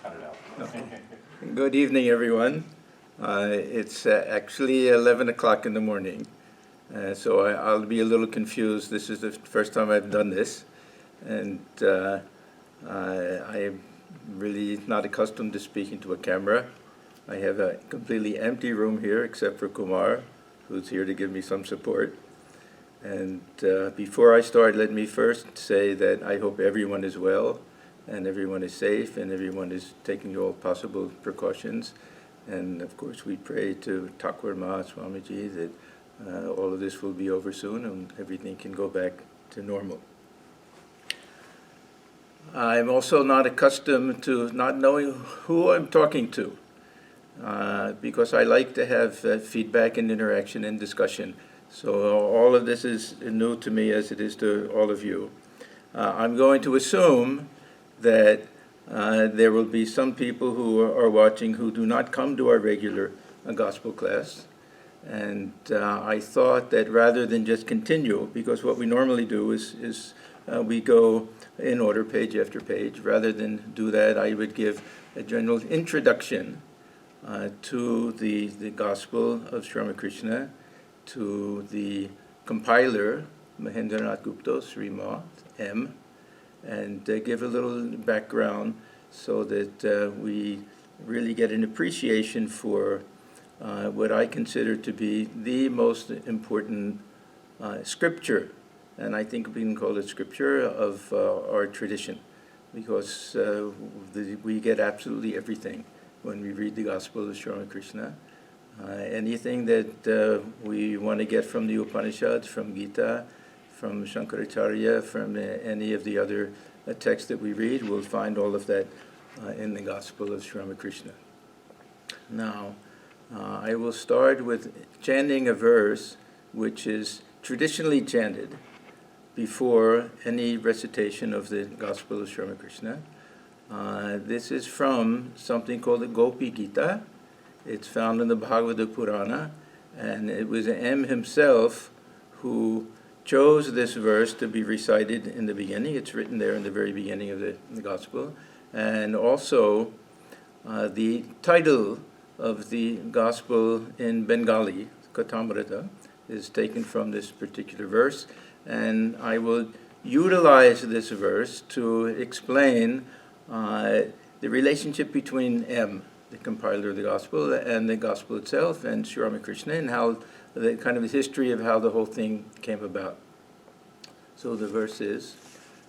cut it out. Good evening, everyone. It's actually 11 o'clock in the morning, so I'll be a little confused. This is the first time I've done this, and I'm really not accustomed to speaking to a camera. I have a completely empty room here except for Kumar, who's here to give me some support. And before I start, let me first say that I hope everyone is well, and everyone is safe, and everyone is taking all possible precautions. And of course, we pray to Thakur Maha Swamiji that all of this will be over soon and everything can go back to normal. I'm also not accustomed to not knowing who I'm talking to, because I like to have feedback and interaction and discussion. So all of this is new to me as it is to all of you. I'm going to assume that there will be some people who are watching who do not come to our regular gospel class. And I thought that rather than just continue, because what we normally do is we go in order page after page, rather than do that, I would give a general introduction to the Gospel of Sri Ramakrishna, to the compiler, Mahendranath Gupta, Sri Ma, M, and give a little background so that we really get an appreciation for what I consider to be the most important scripture, and I think we can call it scripture, of our tradition, because we get absolutely everything when we read the Gospel of Sri Ramakrishna. Anything that we want to get from the Upanishads, from Gita, from Shankaracharya, from any of the other texts that we read, we'll find all of that in the Gospel of Sri Ramakrishna. Now, I will start with chanting a verse which is traditionally chanted before any recitation of the Gospel of Sri Ramakrishna. This is from something called the Gopi Geeta. It's found in the Bhagavata Purana, and it was M himself who chose this verse to be recited in the beginning. It's written there in the very beginning of the Gospel. And also, the title of the Gospel in Bengali, Kathamrita, is taken from this particular verse. And I will utilize this verse to explain the relationship between M, the compiler of the Gospel, and the Gospel itself, and Sri Ramakrishna, and how the kind of history of how the whole thing came about. So the verse is,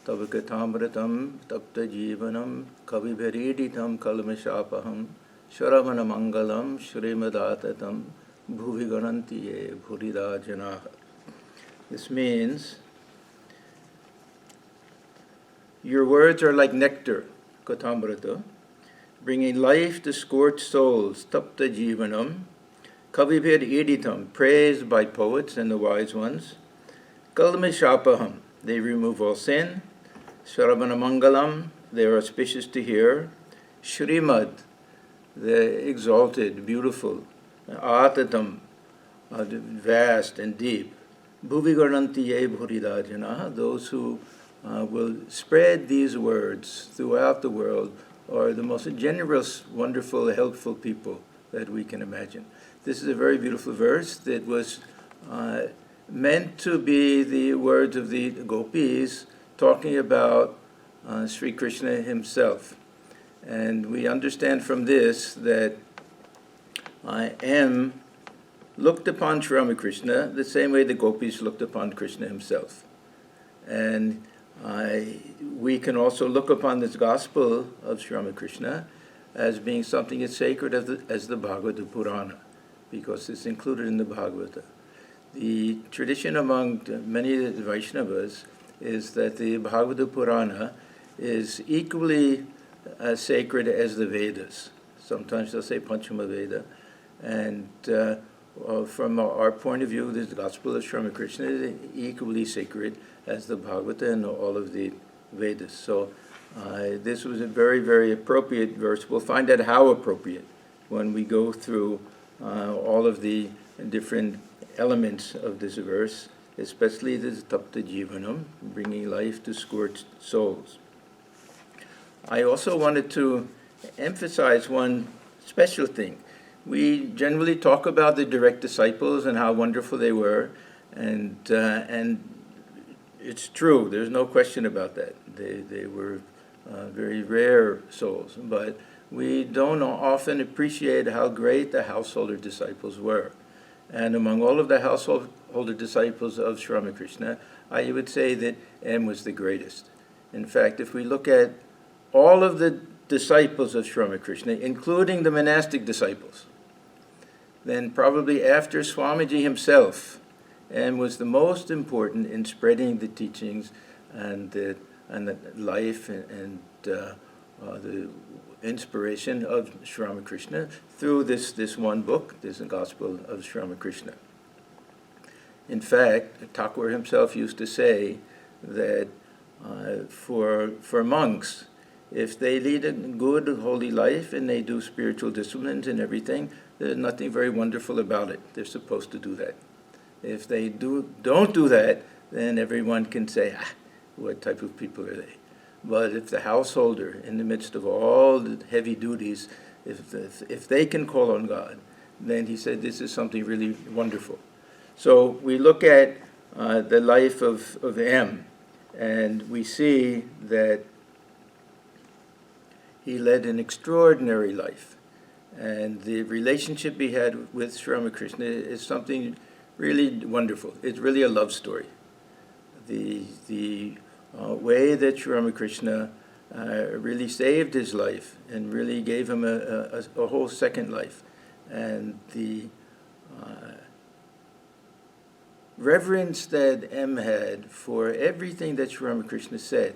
Tava Kathamritam Tapta Jivanam Kavibhariditam Kalmishapaham Sharavana Mangalam Shrimadatam Bhuvigarantiye Bhurida Janaha. This means, your words are like nectar, Kathamrita, bringing life to scorched souls, Tapta Jivanam, Kavibhir Editam, praised by poets and the wise ones, Kalmishapaham, they remove all sin, Saravana Mangalam, they are auspicious to hear, Shrimad, the exalted, beautiful, Atatam, vast and deep, Bhuvigarantiye Bhurida Janaha, those who will spread these words throughout the world are the most generous, wonderful, helpful people that we can imagine. This is a very beautiful verse that was meant to be the words of the gopis talking about Sri Krishna himself. And we understand from this that I am looked upon Sri Ramakrishna the same way the gopis looked upon Krishna himself. And we can also look upon this Gospel of Sri Ramakrishna as being something as sacred as the Bhagavata Purana, because it's included in the Bhagavata. The tradition among many of the Vaishnavas is that the Bhagavata Purana is equally as sacred as the Vedas. Sometimes they'll say Panchama Veda. And from our point of view, the Gospel of Sri Ramakrishna is equally sacred as the Bhagavata and all of the Vedas. So this was a very, very appropriate verse. We'll find out how appropriate when we go through all of the different elements of this verse, especially this Tapta Jivanam, bringing life to scorched souls. I also wanted to emphasize one special thing. We generally talk about the direct disciples and how wonderful they were, and it's true. There's no question about that. They were very rare souls, but we don't often appreciate how great the householder disciples were. And among all of the householder disciples of Sri Ramakrishna, I would say that M was the greatest. In fact, if we look at all of the disciples of Sri Ramakrishna, including the monastic disciples, then probably after Swamiji himself, M was the most important in spreading the teachings and the life and the inspiration of Sri Ramakrishna through this one book, this Gospel of Sri Ramakrishna. In fact, Thakur himself used to say that for monks, if they lead a good, holy life and they do spiritual disciplines and everything, there's nothing very wonderful about it. They're supposed to do that. If they don't do that, then everyone can say, what type of people are they? But if the householder, in the midst of all the heavy duties, if they can call on God, then he said this is something really wonderful. So we look at the life of M, and we see that he led an extraordinary life. And the relationship he had with Sri Ramakrishna is something really wonderful. It's really a love story. The way that Sri Ramakrishna really saved his life and really gave him a whole second life. And the reverence that M had for everything that Sri Ramakrishna said,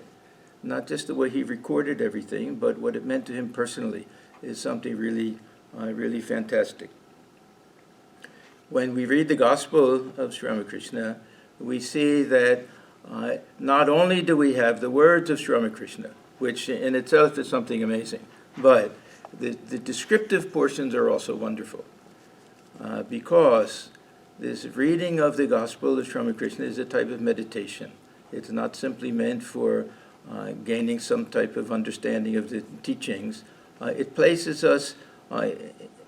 not just the way he recorded everything, but what it meant to him personally, is something really, really fantastic. When we read the Gospel of Sri Ramakrishna, we see that not only do we have the words of Sri Ramakrishna, which in itself is something amazing, but the descriptive portions are also wonderful, because this reading of the Gospel of Sri Ramakrishna is a type of meditation. It's not simply meant for gaining some type of understanding of the teachings. It places us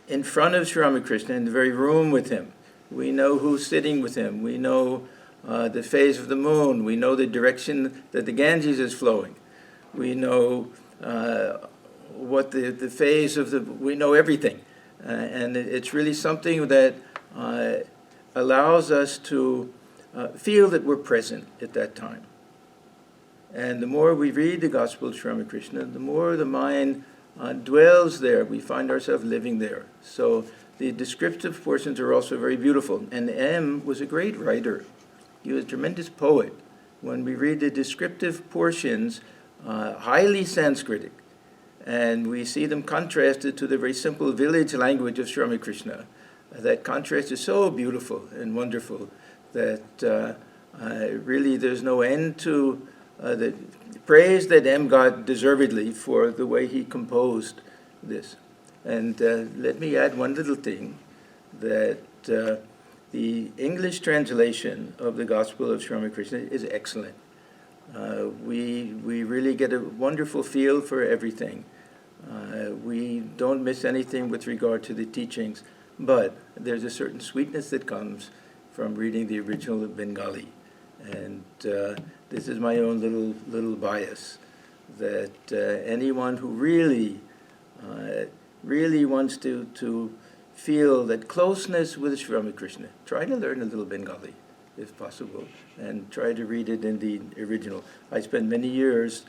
in front of Sri Ramakrishna, in the very room with him. We know who's sitting with him. We know the phase of the moon. We know the direction that the Ganges is flowing. We know what the phase of we know everything. And it's really something that allows us to feel that we're present at that time. And the more we read the Gospel of Sri Ramakrishna, the more the mind dwells there. We find ourselves living there. So the descriptive portions are also very beautiful. And M was a great writer. He was a tremendous poet. When we read the descriptive portions, highly Sanskritic, and we see them contrasted to the very simple village language of Sri Ramakrishna, that contrast is so beautiful and wonderful that really there's no end to the praise that M got deservedly for the way he composed this. And let me add one little thing, that the English translation of the Gospel of Sri Ramakrishna is excellent. We really get a wonderful feel for everything. We don't miss anything with regard to the teachings, but there's a certain sweetness that comes from reading the original Bengali. And this is my own little bias, that anyone who really wants to feel that closeness with Sri Ramakrishna, try to learn a little Bengali, if possible, and try to read it in the original. I spent many years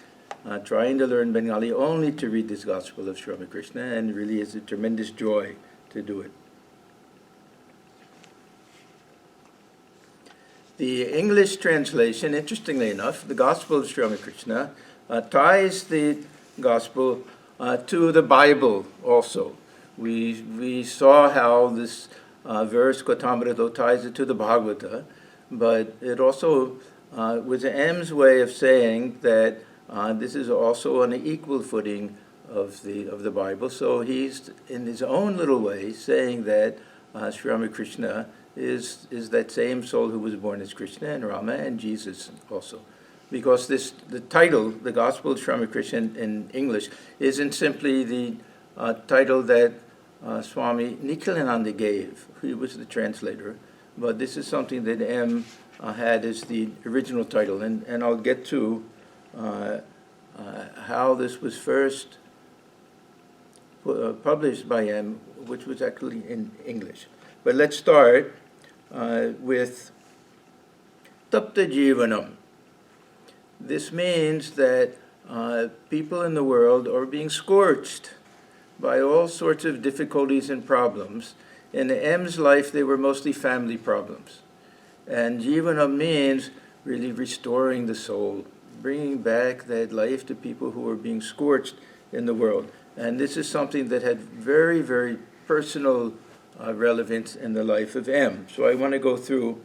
trying to learn Bengali only to read this Gospel of Sri Ramakrishna, and really it's a tremendous joy to do it. The English translation, interestingly enough, the Gospel of Sri Ramakrishna, ties the Gospel to the Bible also. We saw how this verse, Kotamrito, ties it to the Bhagavata, but it also was M's way of saying that this is also on an equal footing of the Bible. So he's, in his own little way, saying that Sri Ramakrishna is that same soul who was born as Krishna and Rama and Jesus also. because the title, the Gospel of Sri Ramakrishna in English, isn't simply the title that Swami Atmajnanananda gave. He was the translator, but this is something that M had as the original title, and I'll get to how this was first published by M, which was actually in English. But let's start with Tapta Jivanam. This means that people in the world are being scorched by all sorts of difficulties and problems. In M's life, they were mostly family problems. And Jivanam means really restoring the soul, bringing back that life to people who are being scorched in the world. And this is something that had very, very personal relevance in the life of M. So I want to go through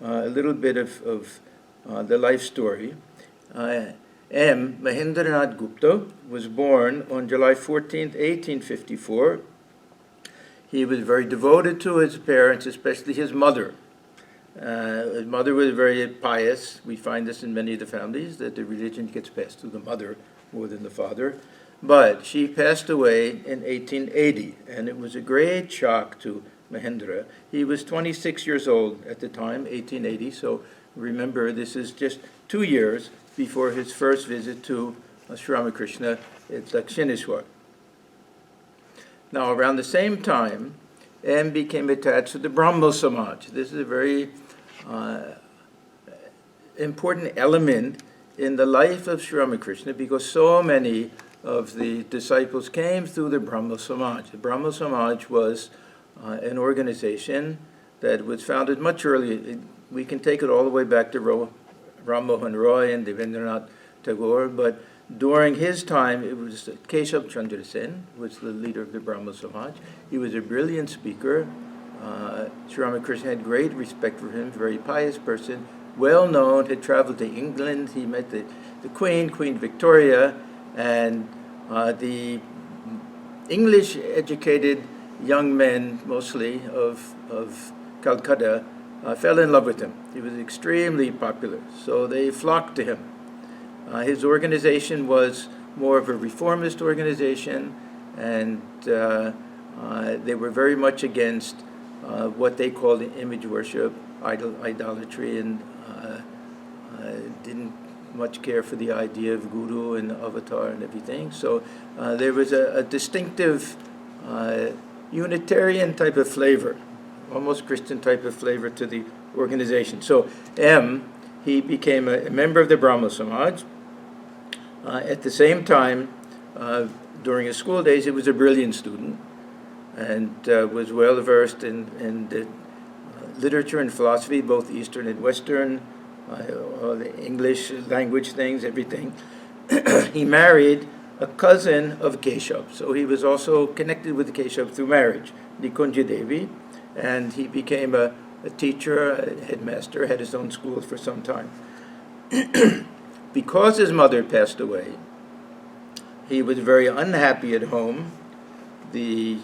a little bit of the life story. M. Mahendranath Gupta was born on July 14th, 1854. He was very devoted to his parents, especially his mother. His mother was very pious. We find this in many of the families, that the religion gets passed through the mother more than the father. But she passed away in 1880, and it was a great shock to Mahendra. He was 26 years old at the time, 1880, so remember, this is just 2 years before his first visit to Sri Ramakrishna at Dakshineswar. Now, around the same time, M became attached to the Brahmo Samaj. This is a very important element in the life of Sri Ramakrishna, because so many of the disciples came through the Brahmo Samaj. The Brahmo Samaj was an organization that was founded much earlier. We can take it all the way back to Ram Mohan Roy and Devendranath Tagore, but during his time, it was Keshav Chandra Sen was the leader of the Brahmo Samaj. He was a brilliant speaker. Sri Ramakrishna had great respect for him, very pious person, well known, had traveled to England. He met the Queen Victoria, and the English-educated young men, mostly of Calcutta, fell in love with him. He was extremely popular, so they flocked to him. His organization was more of a reformist organization, and they were very much against what they called image worship, idolatry, and didn't much care for the idea of guru and avatar and everything. So there was a distinctive Unitarian type of flavor, almost Christian type of flavor to the organization. So M, he became a member of the Brahmo Samaj. At the same time, during his school days, he was a brilliant student and was well versed in the literature and philosophy, both Eastern and Western, all the English language things, everything. He married a cousin of Keshav, so he was also connected with Keshav through marriage, Nikunja Devi, and he became a teacher, a headmaster, had his own school for some time. Because his mother passed away, he was very unhappy at home. The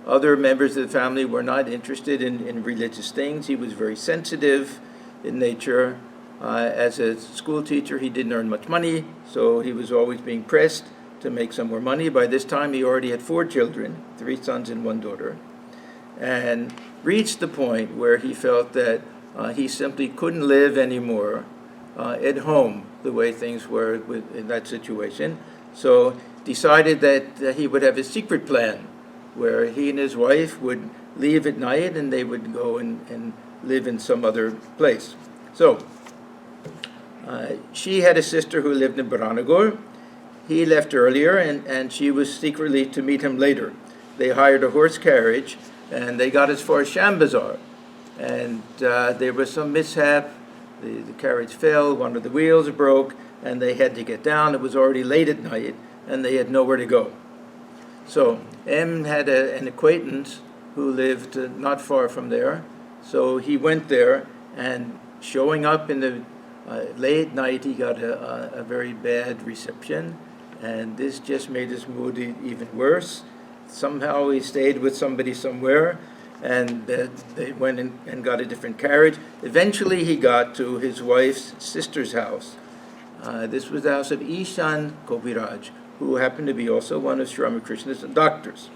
other members of the family were not interested in religious things. He was very sensitive in nature. As a school teacher, he didn't earn much money, so he was always being pressed to make some more money. By this time, he already had 4 children, 3 sons and 1 daughter, and reached the point where he felt that he simply couldn't live anymore at home the way things were in that situation. So decided that he would have a secret plan where he and his wife would leave at night and they would go and live in some other place. So she had a sister who lived in Baranagar. He left earlier, and she was secretly to meet him later. They hired a horse carriage, and they got as far as Shambazar. And there was some mishap. The carriage fell, one of the wheels broke, and they had to get down. It was already late at night, and they had nowhere to go. So M had an acquaintance who lived not far from there. So he went there, and showing up in the late night, he got a very bad reception, and this just made his mood even worse. Somehow he stayed with somebody somewhere, and they went and got a different carriage. Eventually he got to his wife's sister's house, This was the house of Ishan Kopiraj, who happened to be also one of Sri Ramakrishna's doctors.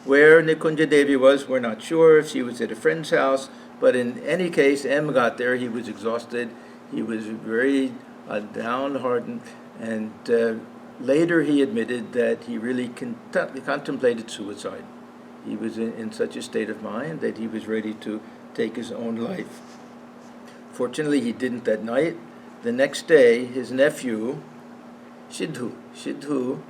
Where Nikunja Devi was, we're not sure. If she was at a friend's house, but in any case, M got there. He was exhausted. He was very downhearted, and later he admitted that he really contemplated suicide. He was in such a state of mind that he was ready to take his own life. Fortunately, he didn't that night. The next day, his nephew, Shidhu,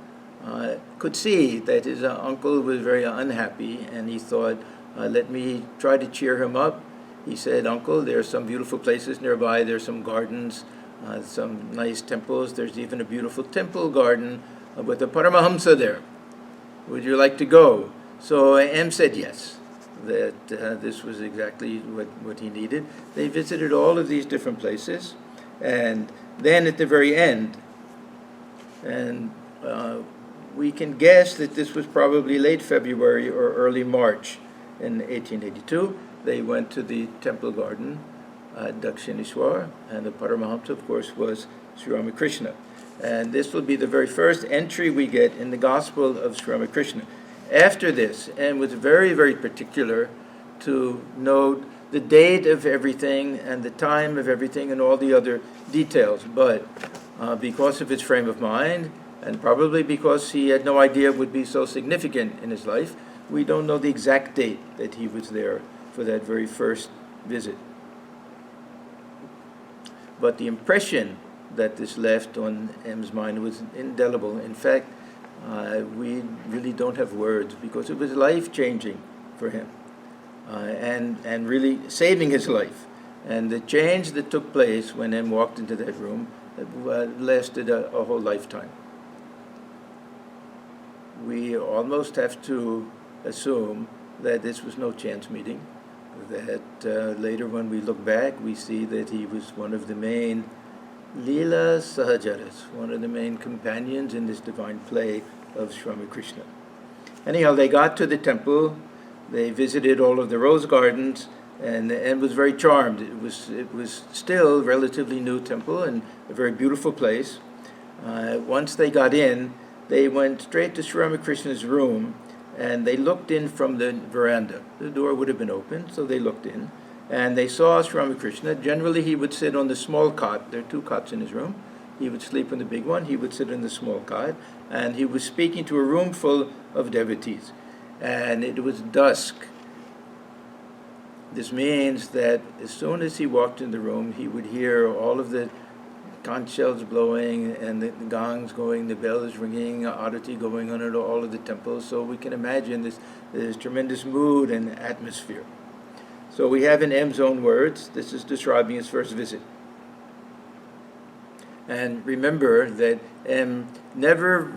could see that his uncle was very unhappy, and he thought, let me try to cheer him up. He said, "Uncle, there are some beautiful places nearby. There are some gardens, some nice temples. There's even a beautiful temple garden with a Paramahamsa there. Would you like to go?" So M said yes, that this was exactly what he needed. They visited all of these different places, and then at the very end, and we can guess that this was probably late February or early March in 1882, they went to the temple garden at Dakshineswar, and the Paramahamsa, of course, was Sri Ramakrishna. And this will be the very first entry we get in the Gospel of Sri Ramakrishna. After this, and was very, very particular to note the date of everything and the time of everything and all the other details. But because of his frame of mind, and probably because he had no idea it would be so significant in his life, we don't know the exact date that he was there for that very first visit. But the impression that this left on M's mind was indelible. In fact, we really don't have words, because it was life-changing for him, and really saving his life. And the change that took place when M walked into that room lasted a whole lifetime. We almost have to assume that this was no chance meeting, that later when we look back, we see that he was one of the main Leela Sahajaras, one of the main companions in this divine play of Sri Ramakrishna. Anyhow, they got to the temple, they visited all of the rose gardens, and was very charmed. It was still a relatively new temple and a very beautiful place. Once they got in, they went straight to Sri Ramakrishna's room, and they looked in from the veranda. The door would have been open, so they looked in, and they saw Sri Ramakrishna. Generally, he would sit on the small cot. There are two cots in his room. He would sleep on the big one. He would sit in the small cot, and he was speaking to a room full of devotees. And it was dusk. This means that as soon as he walked in the room, he would hear all of the conch shells blowing and the gongs going, the bells ringing, arati going on at all of the temples. So we can imagine this tremendous mood and atmosphere. So we have in M's own words, this is describing his first visit. And remember that M never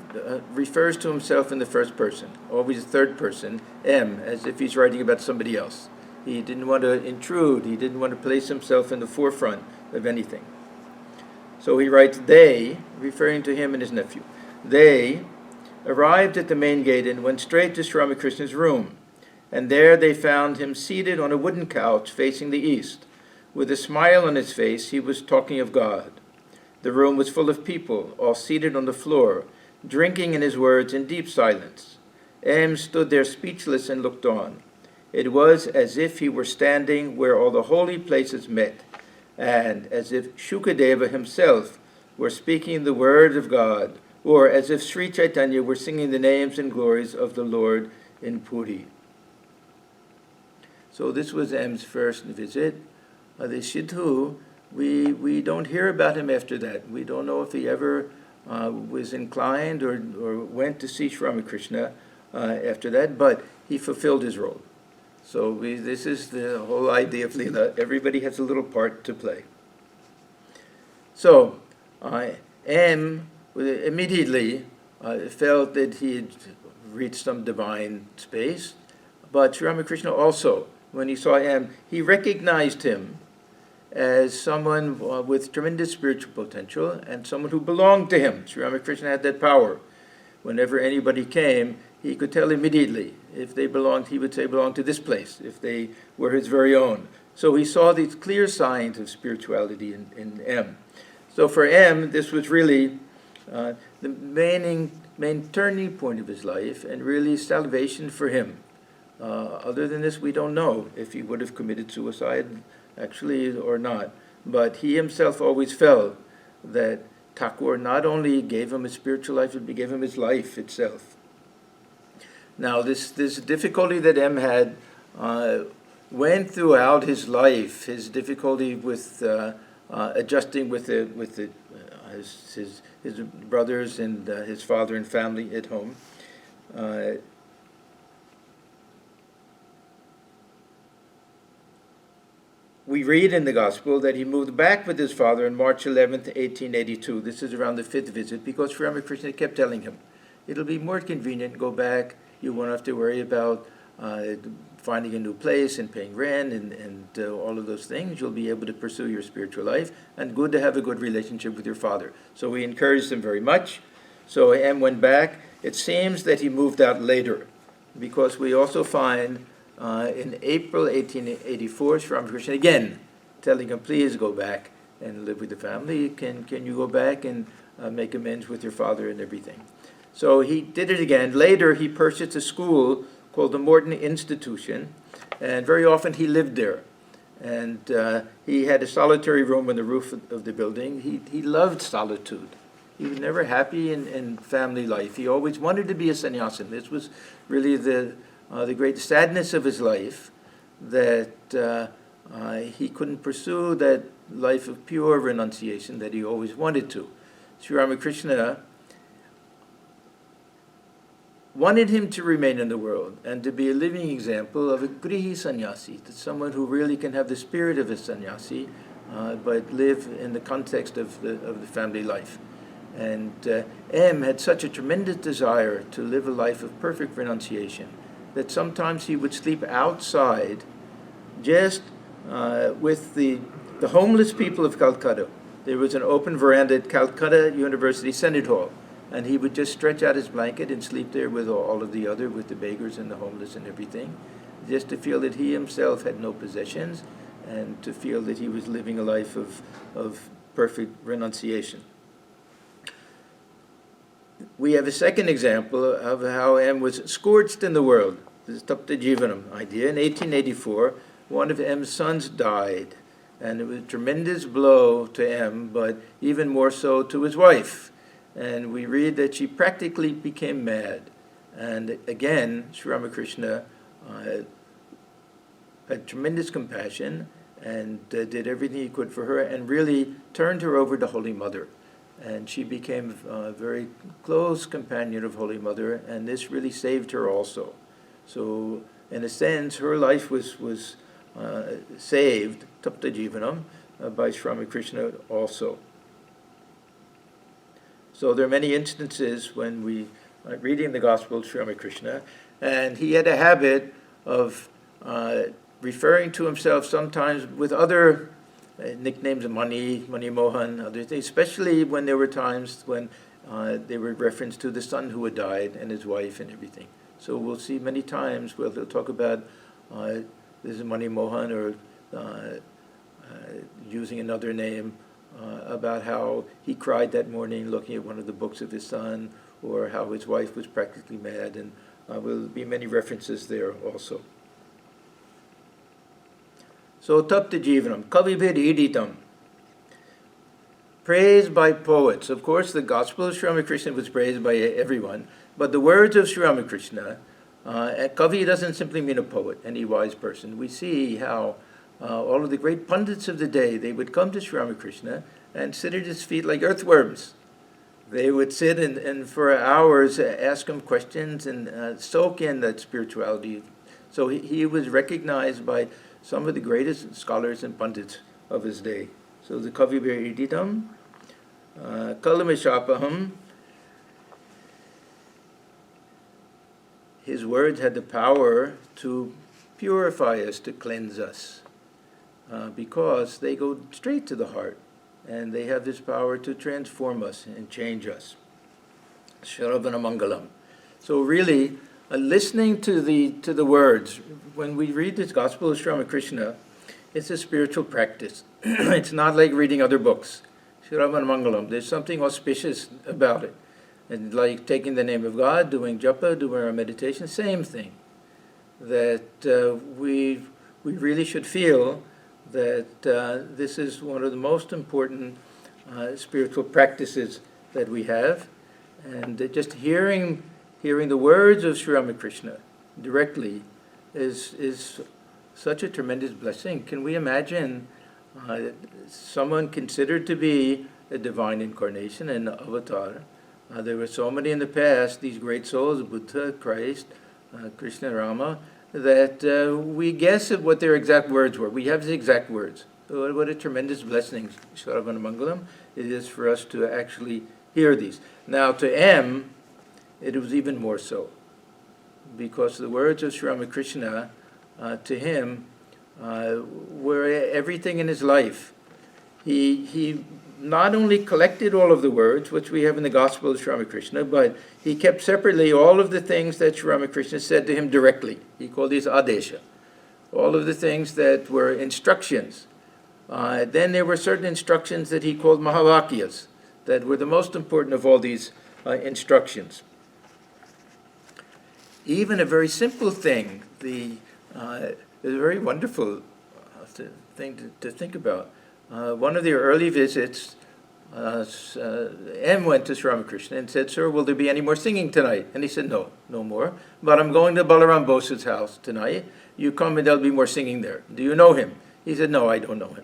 refers to himself in the first person, always third person, M, as if he's writing about somebody else. He didn't want to intrude. He didn't want to place himself in the forefront of anything. So he writes, they, referring to him and his nephew, they arrived at the main gate and went straight to Sri Ramakrishna's room. And there they found him seated on a wooden couch facing the east. With a smile on his face, he was talking of God. The room was full of people, all seated on the floor, drinking in his words in deep silence. M stood there speechless and looked on. It was as if he were standing where all the holy places met, and as if Shukadeva himself were speaking the word of God, or as if Sri Chaitanya were singing the names and glories of the Lord in Puri. So this was M's first visit. The Shidhu, we don't hear about him after that. We don't know if he ever was inclined or went to see Sri Ramakrishna after that, but he fulfilled his role. So this is the whole idea of Leela. Everybody has a little part to play. So M immediately felt that he had reached some divine space, but Sri Ramakrishna also, when he saw M, he recognized him as someone with tremendous spiritual potential and someone who belonged to him. Sri Ramakrishna had that power. Whenever anybody came, he could tell immediately. If they belonged, he would say, belong to this place, if they were his very own. So he saw these clear signs of spirituality in M. So for M, this was really the main turning point of his life, and really salvation for him. Other than this, we don't know if he would have committed suicide, actually, or not. But he himself always felt that Thakur not only gave him a spiritual life, but gave him his life itself. Now, this difficulty that M had went throughout his life. His difficulty with adjusting with his brothers and his father and family at home. We read in the Gospel that he moved back with his father on March 11th, 1882. This is around the 5th visit, because Sri Ramakrishna kept telling him, it'll be more convenient, go back, you won't have to worry about finding a new place and paying rent and all of those things. You'll be able to pursue your spiritual life, and good to have a good relationship with your father. So we encouraged him very much. So M went back. It seems that he moved out later, because we also find in April 1884, Sri Ramakrishna again telling him, please go back and live with the family. Can you go back and make amends with your father and everything? So he did it again. Later, he purchased a school called the Morton Institution, and very often he lived there. And he had a solitary room on the roof of the building. He loved solitude. He was never happy in family life. He always wanted to be a sannyasin. This was really the great sadness of his life, that he couldn't pursue that life of pure renunciation that he always wanted to. Sri Ramakrishna wanted him to remain in the world and to be a living example of a grihi sannyasi, someone who really can have the spirit of a sannyasi, but live in the context of the family life. And M had such a tremendous desire to live a life of perfect renunciation that sometimes he would sleep outside just with the homeless people of Calcutta. There was an open veranda at Calcutta University Senate Hall, and he would just stretch out his blanket and sleep there with all of the other, with the beggars and the homeless and everything, just to feel that he himself had no possessions, and to feel that he was living a life of perfect renunciation. We have a second example of how M was scorched in the world. This is Tapta Jivanam idea. In 1884, one of M's sons died, and it was a tremendous blow to M, but even more so to his wife. And we read that she practically became mad. And again, Sri Ramakrishna had tremendous compassion and did everything he could for her, and really turned her over to Holy Mother. And she became a very close companion of Holy Mother, and this really saved her also. So, in a sense, her life was saved, Tapta Jivanam, by Sri Ramakrishna also. So there are many instances when we are reading the Gospel of Sri Ramakrishna, and he had a habit of referring to himself sometimes with other nicknames of Mani Mohan, other things, especially when there were times when they were reference to the son who had died and his wife and everything. So we'll see many times where they'll talk about this is Mani Mohan, or using another name, about how he cried that morning looking at one of the books of his son, or how his wife was practically mad, and will be many references there also. So Tapta Jivanam, Kavibhid Iditam, praised by poets. Of course, the Gospel of Sri Ramakrishna was praised by everyone, but the words of Sri Ramakrishna, Kavi doesn't simply mean a poet, any wise person. We see how all of the great pundits of the day, they would come to Sri Ramakrishna and sit at his feet like earthworms. They would sit and for hours ask him questions and soak in that spirituality. So he was recognized by some of the greatest scholars and pundits of his day. So the Kavibhir Iditam, Kalamishapaham, his words had the power to purify us, to cleanse us, because they go straight to the heart, and they have this power to transform us and change us. Sharavana Mangalam. So really, listening to the words, when we read this Gospel of Sri Ramakrishna, It's a spiritual practice. It's not like reading other books. Shravan Mangalam, there's something auspicious about it. And like taking the name of God, doing japa, doing our meditation, same thing. That we really should feel that this is one of the most important spiritual practices that we have. And just hearing the words of Sri Ramakrishna directly is such a tremendous blessing. Can we imagine someone considered to be a divine incarnation, an avatar? There were so many in the past, these great souls, Buddha, Christ, Krishna, Rama, that we guess at what their exact words were. We have the exact words. So what a tremendous blessing, Shravana Mangalam, it is for us to actually hear these. Now to M, it was even more so, because the words of Sri Ramakrishna to him were everything in his life. He not only collected all of the words, which we have in the Gospel of Sri Ramakrishna, but he kept separately all of the things that Sri Ramakrishna said to him directly. He called these adesha. All of the things that were instructions. Then there were certain instructions that he called mahavakyas, that were the most important of all these instructions. Even a very simple thing, is a very wonderful thing to think about. One of the early visits, M went to Sri Ramakrishna and said, "Sir, will there be any more singing tonight?" And he said, "No, no more. But I'm going to Balaram Bose's house tonight. You come and there'll be more singing there. Do you know him?" He said, "No, I don't know him.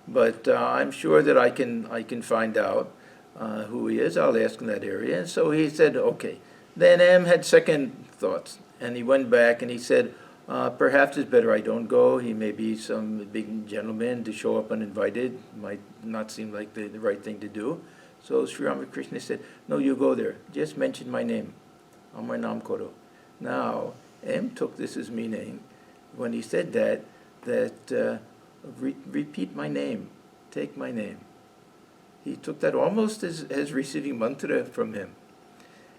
But I'm sure that I can find out who he is. I'll ask in that area." And so he said, "Okay." Then M had second thoughts, and he went back and he said, "Perhaps it's better I don't go. He may be some big gentleman to show up uninvited. Might not seem like the right thing to do." So Sri Ramakrishna said, "No, you go there. Just mention my name. Amar Nam Koro." Now, M took this as meaning, when he said that repeat my name, take my name. He took that almost as receiving mantra from him.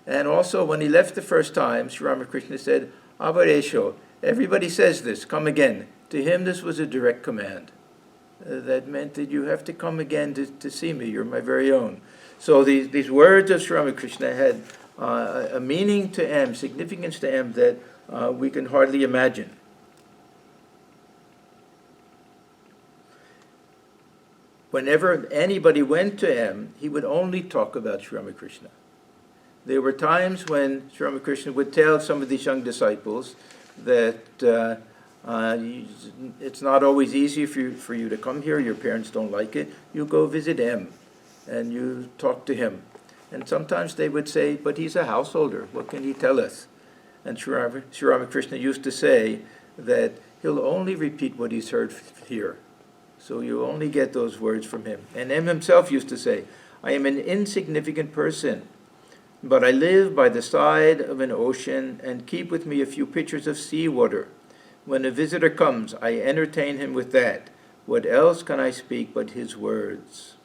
And also, when he left the first time, Sri Ramakrishna said, "Avaresho." Everybody says this, come again. To him, this was a direct command. That meant that you have to come again to see me. You're my very own. So these words of Sri Ramakrishna had a meaning to M, significance to M that we can hardly imagine. Whenever anybody went to M, he would only talk about Sri Ramakrishna. There were times when Sri Ramakrishna would tell some of these young disciples that it's not always easy for you to come here. Your parents don't like it. You go visit M, and you talk to him. And sometimes they would say, "But he's a householder. What can he tell us?" And Sri Ramakrishna used to say that he'll only repeat what he's heard here. So you only get those words from him. And M himself used to say, "I am an insignificant person, but I live by the side of an ocean and keep with me a few pitchers of seawater. When a visitor comes, I entertain him with that. What else can I speak but his words?"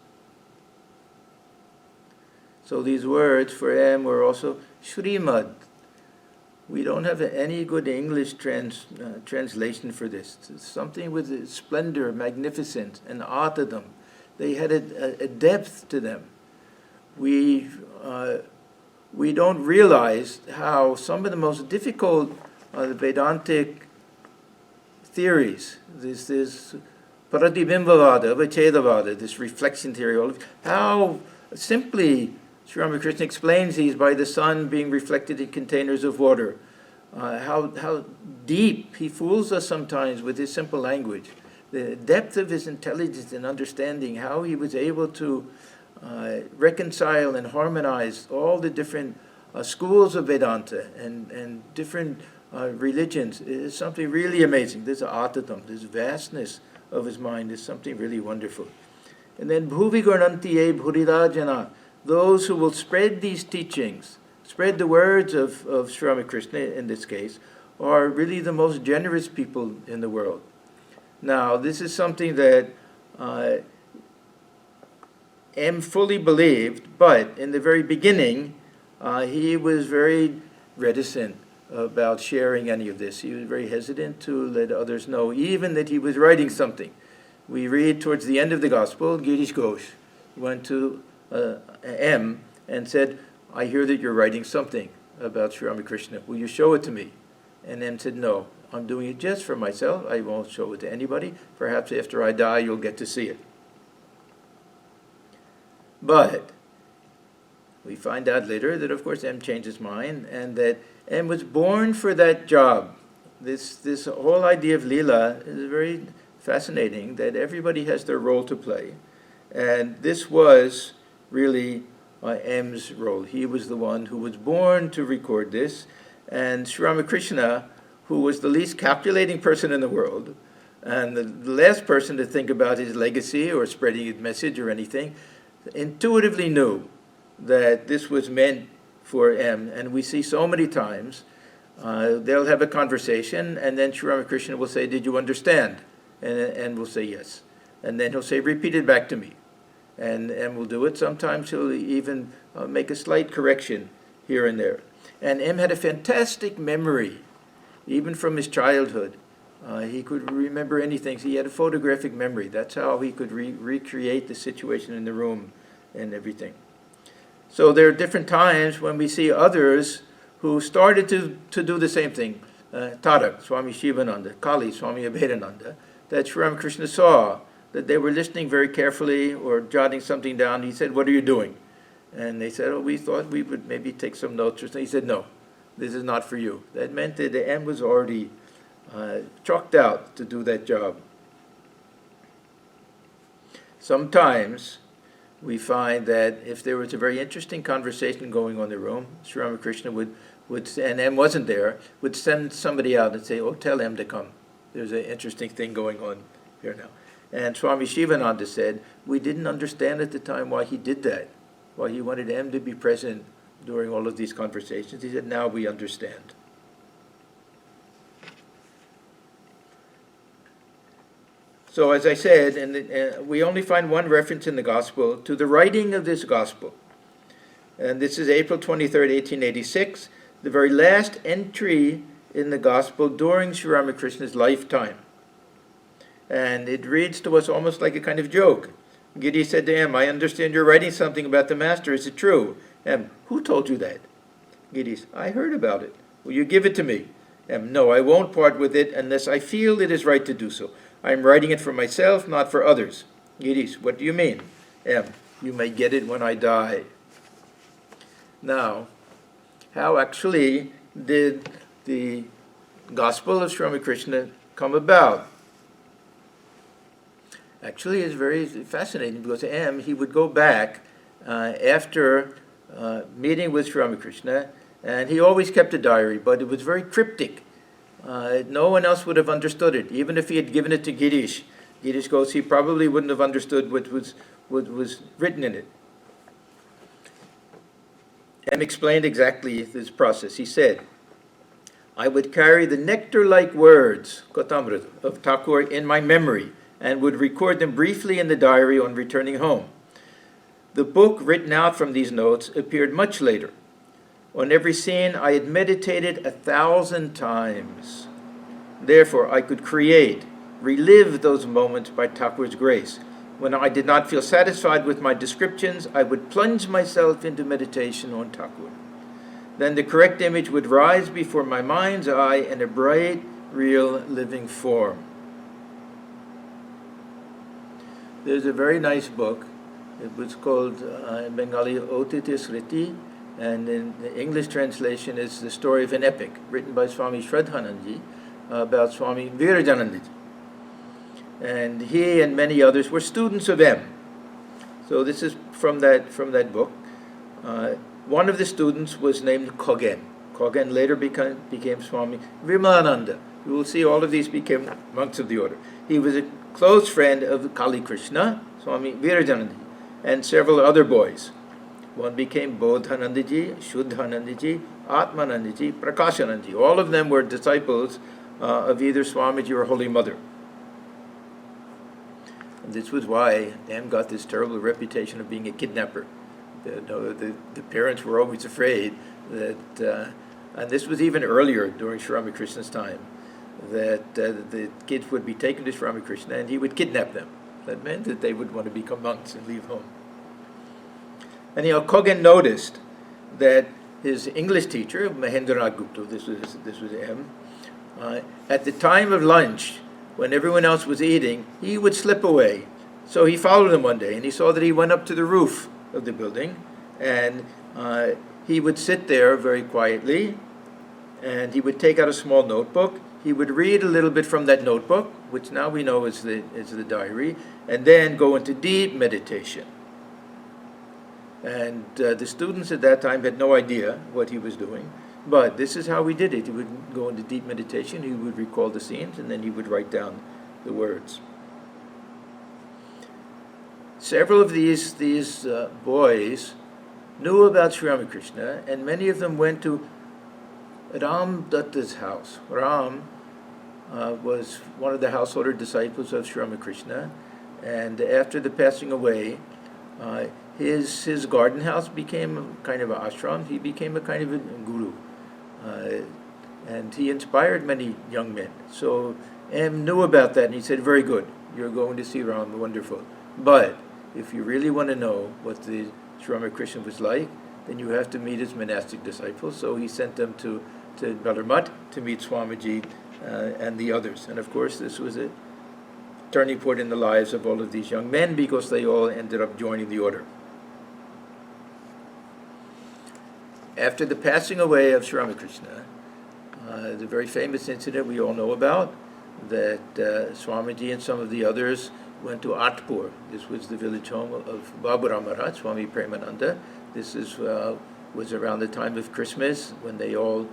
So these words for M were also Shrimad. We don't have any good English translation for this. It's something with splendor, magnificence, and atadam. They had a depth to them. We don't realize how some of the most difficult Vedantic theories, this Pratibhimbavada, Avachedavada, this reflection theory, how simply Sri Ramakrishna explains these by the sun being reflected in containers of water. How deep he fools us sometimes with his simple language. The depth of his intelligence and understanding, how he was able to reconcile and harmonize all the different schools of Vedanta and different religions is something really amazing. This atadam, this vastness of his mind is something really wonderful. And then bhuvi garnantiye bhuridajana, those who will spread these teachings, spread the words of Sri Ramakrishna in this case, are really the most generous people in the world. Now, this is something that M fully believed, but in the very beginning, he was very reticent about sharing any of this. He was very hesitant to let others know, even that he was writing something. We read towards the end of the Gospel, Girish Ghosh went to M and said, I hear that you're writing something about Sri Ramakrishna. Will you show it to me? And M said, no, I'm doing it just for myself. I won't show it to anybody. Perhaps after I die, you'll get to see it. But we find out later that, of course, M changed his mind and that M was born for that job. This whole idea of Lila is very fascinating, that everybody has their role to play. And this was really M's role. He was the one who was born to record this. And Sri Ramakrishna, who was the least calculating person in the world, and the last person to think about his legacy or spreading his message or anything, intuitively knew that this was meant for M. And we see so many times, they'll have a conversation, and then Sri Ramakrishna will say, did you understand? And we'll say yes. And then he'll say, repeat it back to me. And we'll do it. Sometimes he'll even make a slight correction here and there. And M had a fantastic memory, even from his childhood. He could remember anything. He had a photographic memory. That's how he could recreate the situation in the room and everything. So there are different times when we see others who started to do the same thing. Tarak, Swami Shivananda, Kali, Swami Abhedananda, that Sri Ramakrishna saw that they were listening very carefully or jotting something down. He said, what are you doing? And they said, oh, we thought we would maybe take some notes or something. He said, no, this is not for you. That meant that the M was already chalked out to do that job. Sometimes we find that if there was a very interesting conversation going on in the room, Sri Ramakrishna would and M wasn't there, would send somebody out and say, oh, tell M to come. There's an interesting thing going on here now. And Swami Shivananda said, we didn't understand at the time why he did that, why he wanted M to be present during all of these conversations. He said, now we understand. So as I said, and we only find one reference in the Gospel to the writing of this Gospel. And this is April 23rd, 1886, the very last entry in the Gospel during Sri Ramakrishna's lifetime. And it reads to us almost like a kind of joke. Giri said to M, I understand you're writing something about the Master. Is it true? M, who told you that? Giri, I heard about it. Will you give it to me? M, no, I won't part with it unless I feel it is right to do so. I am writing it for myself, not for others. Giri, what do you mean? M, you may get it when I die. Now, how actually did the Gospel of Sri Ramakrishna come about? Actually, it's very fascinating because M, he would go back after meeting with Sri Ramakrishna, and he always kept a diary, but it was very cryptic. No one else would have understood it. Even if he had given it to Girish, Girish goes, he probably wouldn't have understood what was written in it. M explained exactly this process. He said, I would carry the nectar-like words, Kotamrita, of Thakur in my memory, and would record them briefly in the diary on returning home. The book written out from these notes appeared much later. On every scene, I had meditated 1,000 times. Therefore, I could relive those moments by Thakur's grace. When I did not feel satisfied with my descriptions, I would plunge myself into meditation on Thakur. Then the correct image would rise before my mind's eye in a bright, real, living form. There's a very nice book. It was called in Bengali Otiti Sriti, and in the English translation is the story of an epic written by Swami Shraddhanandaji about Swami Virajanandaji. And he and many others were students of M. So this is from that book. One of the students was named Kogen. Kogen later became Swami Vimalananda. You will see all of these became monks of the order. He was a close friend of Kali Krishna, Swami Virajanandaji, and several other boys. One became Bodhanandaji, Shuddhanandaji, Atmanandaji, Prakashanandaji. All of them were disciples of either Swamiji or Holy Mother. And this was why M got this terrible reputation of being a kidnapper. The parents were always afraid that and this was even earlier during Sri Ramakrishna's time, that the kids would be taken to Sri Ramakrishna and he would kidnap them. That meant that they would want to become monks and leave home. And Kogen noticed that his English teacher, Mahendranath Gupta, this was M, at the time of lunch, when everyone else was eating, he would slip away. So he followed him one day, and he saw that he went up to the roof of the building, and he would sit there very quietly, and he would take out a small notebook. He would read a little bit from that notebook, which now we know is the diary, and then go into deep meditation. And the students at that time had no idea what he was doing, but this is how he did it. He would go into deep meditation, he would recall the scenes, and then he would write down the words. Several of these boys knew about Sri Ramakrishna, and many of them went to Ram Datta's house. Ram was one of the householder disciples of Sri Ramakrishna, and after the passing away, his garden house became a kind of an ashram. He became a kind of a guru, and he inspired many young men. So M knew about that, and he said, "Very good, you're going to see Ram, wonderful. But if you really want to know what the Sri Ramakrishna was like, then you have to meet his monastic disciples." So he sent them to Balarmat to meet Swamiji and the others. And of course, this was a turning point in the lives of all of these young men, because they all ended up joining the order. After the passing away of Sri Ramakrishna, the very famous incident we all know about, that Swamiji and some of the others went to Atpur. This was the village home of Baburam Maharaj, Swami Premananda. This was around the time of Christmas, when they all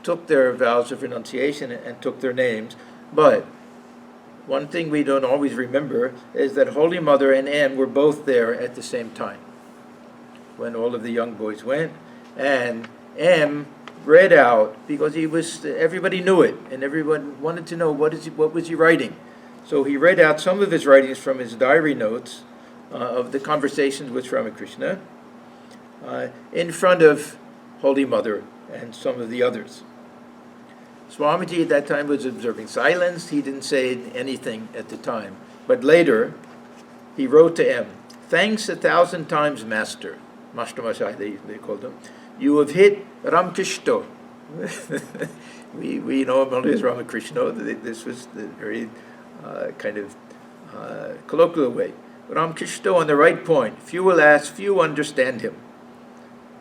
took their vows of renunciation and took their names. But one thing we don't always remember is that Holy Mother and M were both there at the same time when all of the young boys went, and M read out, because everybody knew it, and everyone wanted to know what was he writing. So he read out some of his writings from his diary notes of the conversations with Ramakrishna in front of Holy Mother and some of the others. Swamiji at that time was observing silence. He didn't say anything at the time. But later, he wrote to M, "Thanks 1,000 times, Master." Master Masai, they called him. "You have hit Ramkrishna." we know him only as Ramakrishna. This was the very kind of colloquial way. Ramkrishna on the right point. Few, alas, few understand him.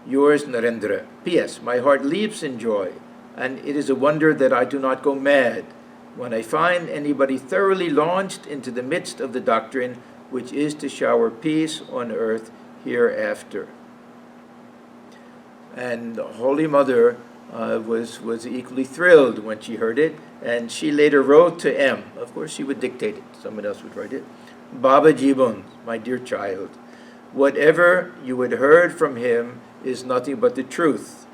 Yours, Narendra. P.S. My heart leaps in joy, and it is a wonder that I do not go mad when I find anybody thoroughly launched into the midst of the doctrine, which is to shower peace on earth hereafter. And Holy Mother was equally thrilled when she heard it, and she later wrote to M. Of course, she would dictate it. Someone else would write it. "Baba Jiban, my dear child, whatever you had heard from him is nothing but the truth.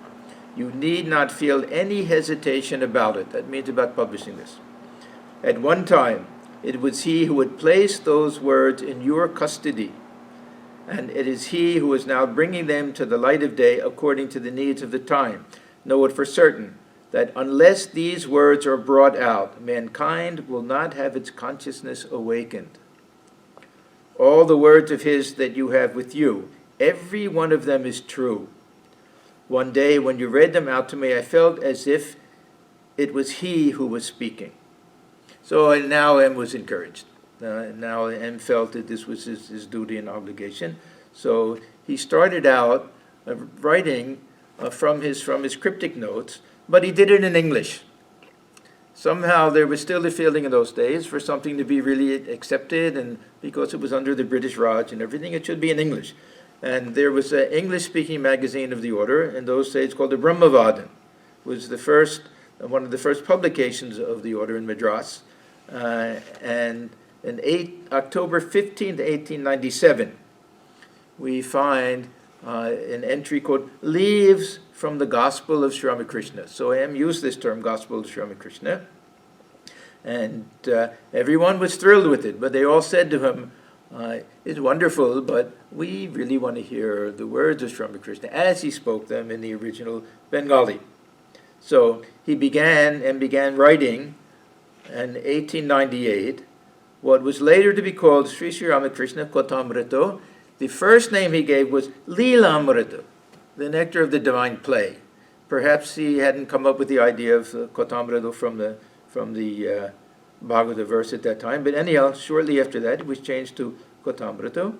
You need not feel any hesitation about it." That means about publishing this. "At one time, it was he who had placed those words in your custody, and it is he who is now bringing them to the light of day according to the needs of the time. Know it for certain that unless these words are brought out, mankind will not have its consciousness awakened. All the words of his that you have with you, every one of them is true. One day when you read them out to me, I felt as if it was he who was speaking." So now M was encouraged. Now M felt that this was his duty and obligation. So he started out writing from his cryptic notes, but he did it in English. Somehow there was still a feeling in those days for something to be really accepted, and because it was under the British Raj and everything, it should be in English. And there was an English-speaking magazine of the order in those days called the Brahmavadan. It was one of the first publications of the order in Madras. And in October 15th, 1897, we find an entry called "Leaves from the Gospel of Sri Ramakrishna." So M used this term, Gospel of Sri Ramakrishna. And everyone was thrilled with it, but they all said to him, is wonderful, but we really want to hear the words of Sri Ramakrishna as he spoke them in the original Bengali. So he began writing in 1898 what was later to be called Sri Sri Ramakrishna Kotamrito. The first name he gave was Leelamrita, the nectar of the divine play. Perhaps he hadn't come up with the idea of Kotamrito from the Bhagavata verse at that time, but anyhow, shortly after that, it was changed to Kotamrito.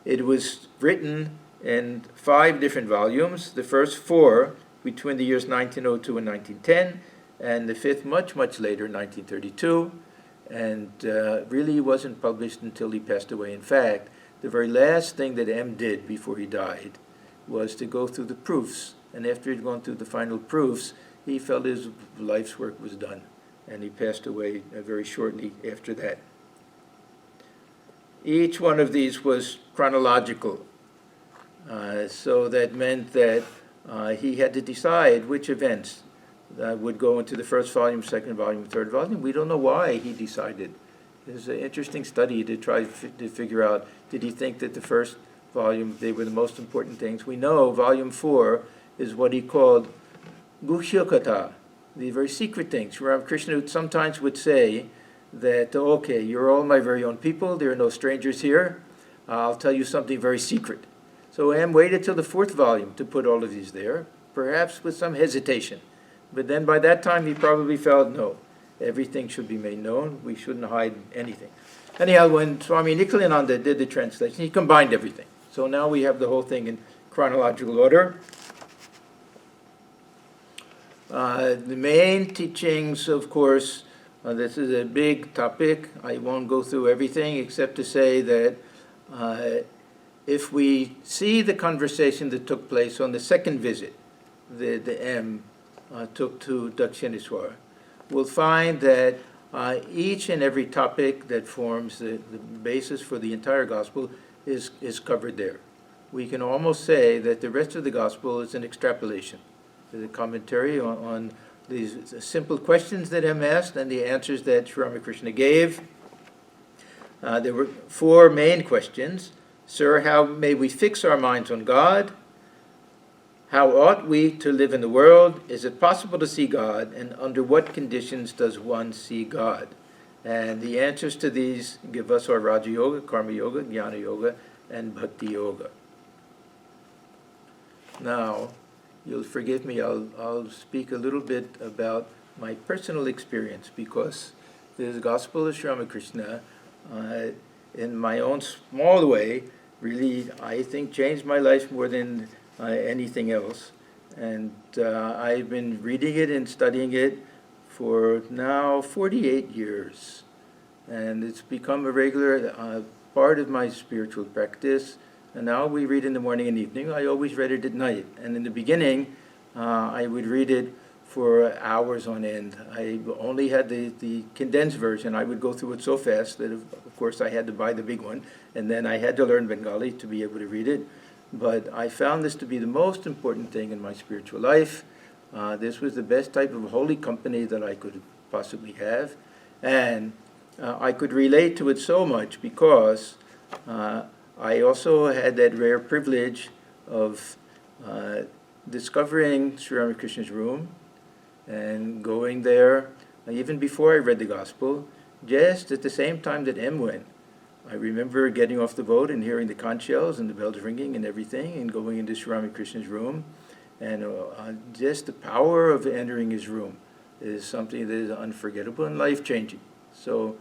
It was written in 5 different volumes, the first 4 between the years 1902 and 1910, and the 5th much, much later, 1932, and really wasn't published until he passed away. In fact, the very last thing that M did before he died was to go through the proofs, and after he'd gone through the final proofs, he felt his life's work was done, and he passed away very shortly after that. Each one of these was chronological, so that meant that he had to decide which events would go into the first volume, second volume, third volume. We don't know why he decided. It's an interesting study to try to figure out, did he think that the first volume, they were the most important things? We know volume 4 is what he called Guhyakatha, the very secret things. Ramakrishna sometimes would say that, okay, you're all my very own people, there are no strangers here, I'll tell you something very secret. So M waited till the 4th volume to put all of these there, perhaps with some hesitation. But then by that time he probably felt, no, everything should be made known, we shouldn't hide anything. Anyhow, when Swami Nikhilananda did the translation, he combined everything. So now we have the whole thing in chronological order. The main teachings, of course, this is a big topic. I won't go through everything except to say that if we see the conversation that took place on the second visit, the M took to Dakshineswar, we'll find that each and every topic that forms the basis for the entire gospel is covered there. We can almost say that the rest of the gospel is an extrapolation, the commentary on these simple questions that M asked and the answers that Sri Ramakrishna gave. There were 4 main questions. Sir, how may we fix our minds on God? How ought we to live in the world? Is it possible to see God? And under what conditions does one see God? And the answers to these give us our Raja Yoga, Karma Yoga, Jnana Yoga, and Bhakti Yoga. Now, you'll forgive me, I'll speak a little bit about my personal experience, because the Gospel of Sri Ramakrishna, in my own small way, really, I think, changed my life more than anything else. And I've been reading it and studying it for now 48 years. And it's become a regular part of my spiritual practice. And now we read in the morning and evening. I always read it at night. And in the beginning, I would read it for hours on end. I only had the condensed version. I would go through it so fast that, of course, I had to buy the big one. And then I had to learn Bengali to be able to read it. But I found this to be the most important thing in my spiritual life. This was the best type of holy company that I could possibly have. And I could relate to it so much because I also had that rare privilege of discovering Sri Ramakrishna's room and going there, even before I read the Gospel, just at the same time that M went. I remember getting off the boat and hearing the conch shells and the bells ringing and everything, and going into Sri Ramakrishna's room. And just the power of entering his room is something that is unforgettable and life-changing. So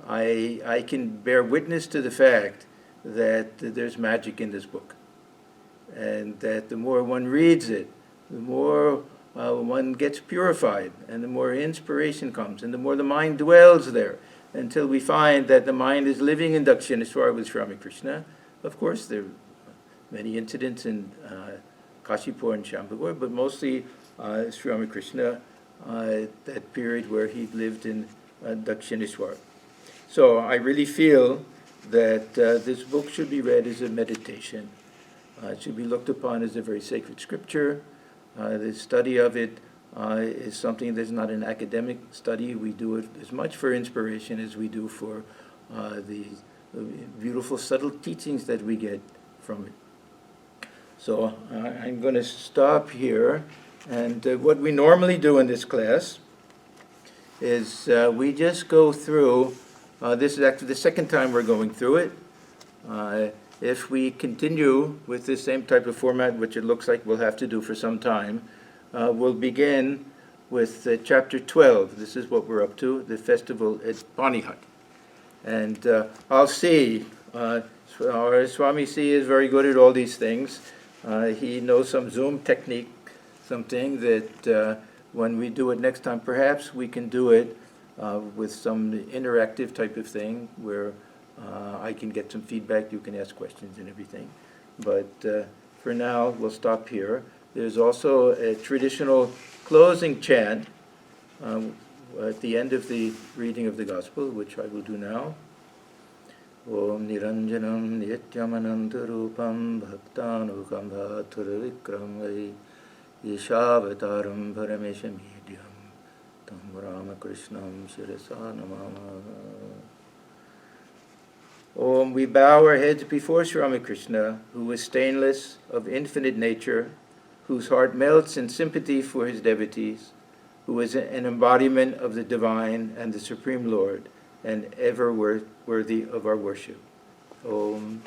I can bear witness to the fact that there's magic in this book, and that the more one reads it, the more one gets purified, and the more inspiration comes, and the more the mind dwells there, until we find that the mind is living in Dakshineswar with Sri Ramakrishna. Of course, there are many incidents in Kashipur and Shambhagur, but mostly Sri Ramakrishna, that period where he lived in Dakshineswar. So I really feel that this book should be read as a meditation. It should be looked upon as a very sacred scripture. The study of it is something that's not an academic study. We do it as much for inspiration as we do for the beautiful, subtle teachings that we get from it. So I'm going to stop here. And what we normally do in this class is we just go through, this is actually the second time we're going through it. If we continue with the same type of format, which it looks like we'll have to do for some time, we'll begin with chapter 12. This is what we're up to, the festival at Banihat. And I'll see, our Swami C is very good at all these things. He knows some Zoom technique, something that when we do it next time, perhaps we can do it with some interactive type of thing where I can get some feedback, you can ask questions and everything. But for now, we'll stop here. There's also a traditional closing chant at the end of the reading of the Gospel, which I will do now. Om Niranjanam Nityamanantarupam Bhaktanukam Bhatur Vikramai Yeshavataram Parameshamidhyam Tam Ramakrishnam Shirasa Namama. Om, we bow our heads before Sri Ramakrishna, who is stainless, of infinite nature, whose heart melts in sympathy for his devotees, who is an embodiment of the divine and the Supreme Lord, and ever worthy of our worship. Om,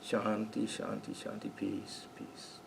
Shanti, Shanti, Shanti, peace, peace.